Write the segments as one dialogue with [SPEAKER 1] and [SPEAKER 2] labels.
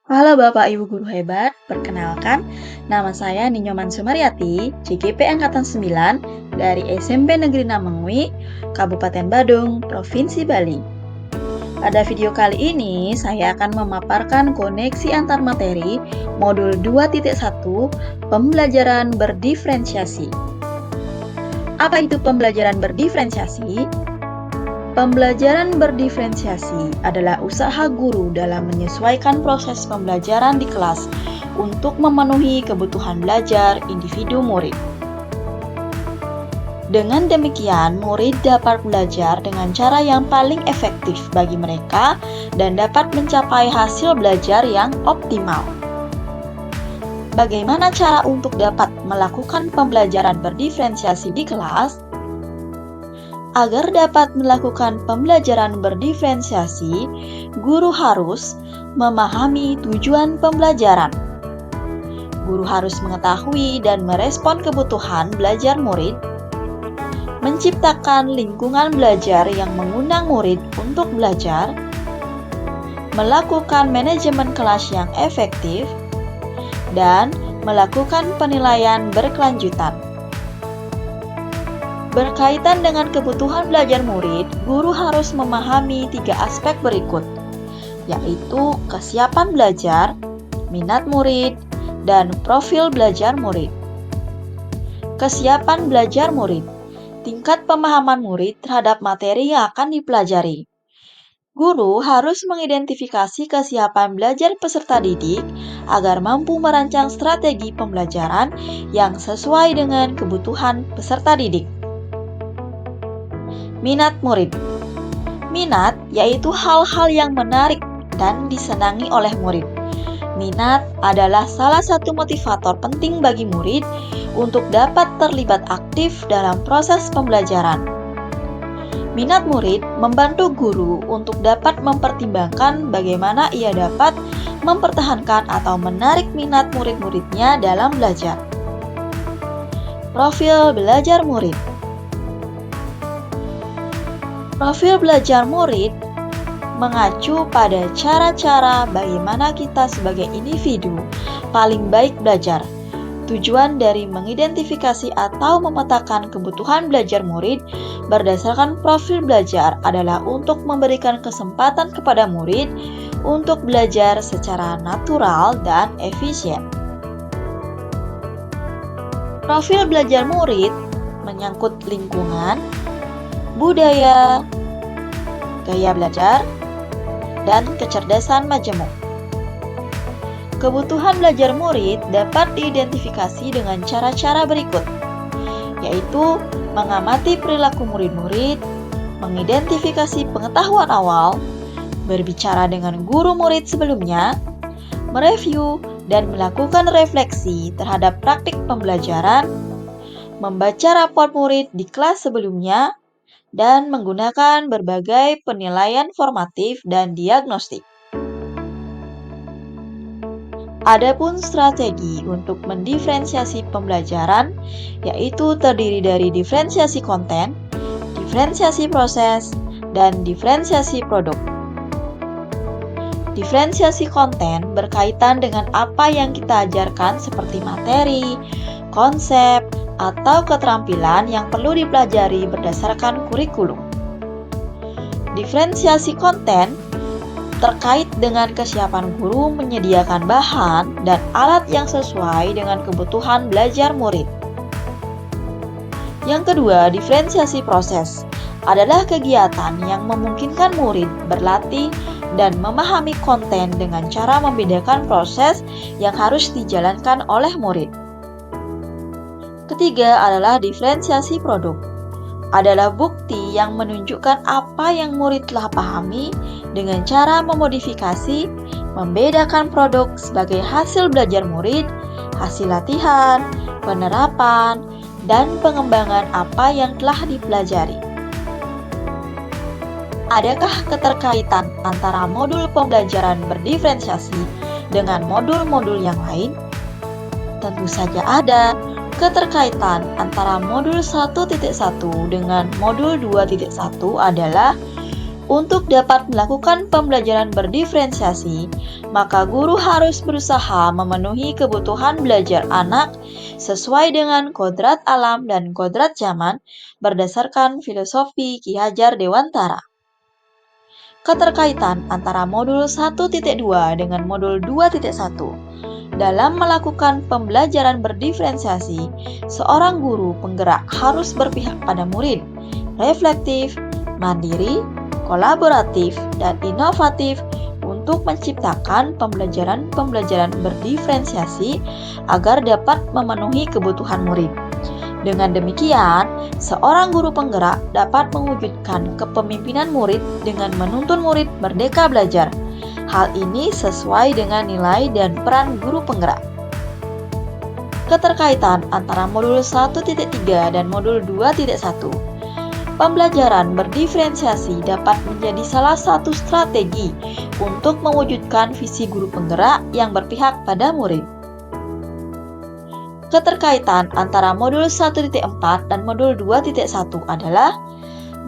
[SPEAKER 1] Halo Bapak Ibu Guru Hebat, perkenalkan nama saya Ninyoman Sumaryati, CGP Angkatan 9 dari SMP Negeri Namengwi, Kabupaten Badung, Provinsi Bali. Pada video kali ini, saya akan memaparkan koneksi antar materi modul 2.1 pembelajaran berdiferensiasi. Apa itu pembelajaran berdiferensiasi? Pembelajaran berdiferensiasi adalah usaha guru dalam menyesuaikan proses pembelajaran di kelas untuk memenuhi kebutuhan belajar individu murid. Dengan demikian, murid dapat belajar dengan cara yang paling efektif bagi mereka dan dapat mencapai hasil belajar yang optimal. Bagaimana cara untuk dapat melakukan pembelajaran berdiferensiasi di kelas? Agar dapat melakukan pembelajaran berdiferensiasi, guru harus memahami tujuan pembelajaran. Guru harus mengetahui dan merespon kebutuhan belajar murid, menciptakan lingkungan belajar yang mengundang murid untuk belajar, melakukan manajemen kelas yang efektif, dan melakukan penilaian berkelanjutan. Berkaitan dengan kebutuhan belajar murid, guru harus memahami 3 aspek berikut, yaitu kesiapan belajar, minat murid, dan profil belajar murid. Kesiapan belajar murid, tingkat pemahaman murid terhadap materi yang akan dipelajari. Guru harus mengidentifikasi kesiapan belajar peserta didik agar mampu merancang strategi pembelajaran yang sesuai dengan kebutuhan peserta didik. Minat murid. Minat yaitu hal-hal yang menarik dan disenangi oleh murid. Minat adalah salah satu motivator penting bagi murid untuk dapat terlibat aktif dalam proses pembelajaran. Minat murid membantu guru untuk dapat mempertimbangkan bagaimana ia dapat mempertahankan atau menarik minat murid-muridnya dalam belajar. Profil belajar murid. Profil belajar murid mengacu pada cara-cara bagaimana kita sebagai individu paling baik belajar. Tujuan dari mengidentifikasi atau memetakan kebutuhan belajar murid berdasarkan profil belajar adalah untuk memberikan kesempatan kepada murid untuk belajar secara natural dan efisien. Profil belajar murid menyangkut lingkungan, budaya, gaya belajar, dan kecerdasan majemuk. Kebutuhan belajar murid dapat diidentifikasi dengan cara-cara berikut, yaitu mengamati perilaku murid-murid, mengidentifikasi pengetahuan awal, berbicara dengan guru murid sebelumnya, mereview dan melakukan refleksi terhadap praktik pembelajaran, membaca rapor murid di kelas sebelumnya, dan menggunakan berbagai penilaian formatif dan diagnostik. Adapun strategi untuk mendiferensiasi pembelajaran, yaitu terdiri dari diferensiasi konten, diferensiasi proses, dan diferensiasi produk. Diferensiasi konten berkaitan dengan apa yang kita ajarkan seperti materi, konsep, atau keterampilan yang perlu dipelajari berdasarkan kurikulum. Diferensiasi konten terkait dengan kesiapan guru menyediakan bahan dan alat yang sesuai dengan kebutuhan belajar murid. Yang kedua, diferensiasi proses adalah kegiatan yang memungkinkan murid berlatih dan memahami konten dengan cara membedakan proses yang harus dijalankan oleh murid. Ketiga adalah diferensiasi produk. Adalah bukti yang menunjukkan apa yang murid telah pahami dengan cara memodifikasi, membedakan produk sebagai hasil belajar murid, hasil latihan, penerapan, dan pengembangan apa yang telah dipelajari. Adakah keterkaitan antara modul pembelajaran berdiferensiasi dengan modul-modul yang lain? Tentu saja ada. Keterkaitan antara modul 1.1 dengan modul 2.1 adalah Untuk dapat melakukan pembelajaran berdiferensiasi, maka guru harus berusaha memenuhi kebutuhan belajar anak sesuai dengan kodrat alam dan kodrat zaman berdasarkan filosofi Ki Hajar Dewantara. Keterkaitan antara modul 1.2 dengan modul 2.1. Dalam melakukan pembelajaran berdiferensiasi, seorang guru penggerak harus berpihak pada murid, reflektif, mandiri, kolaboratif, dan inovatif untuk menciptakan pembelajaran berdiferensiasi agar dapat memenuhi kebutuhan murid. Dengan demikian, seorang guru penggerak dapat mewujudkan kepemimpinan murid dengan menuntun murid merdeka belajar. Hal ini sesuai dengan nilai dan peran guru penggerak. Keterkaitan antara modul 1.3 dan modul 2.1. Pembelajaran berdiferensiasi dapat menjadi salah satu strategi untuk mewujudkan visi guru penggerak yang berpihak pada murid. Keterkaitan antara modul 1.4 dan modul 2.1 adalah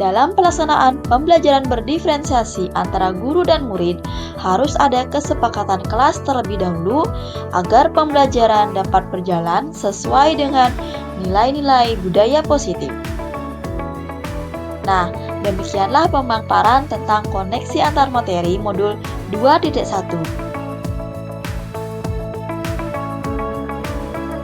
[SPEAKER 1] dalam pelaksanaan pembelajaran berdiferensiasi antara guru dan murid harus ada kesepakatan kelas terlebih dahulu agar pembelajaran dapat berjalan sesuai dengan nilai-nilai budaya positif. Nah, demikianlah pemaparan tentang koneksi antar materi modul 2.1.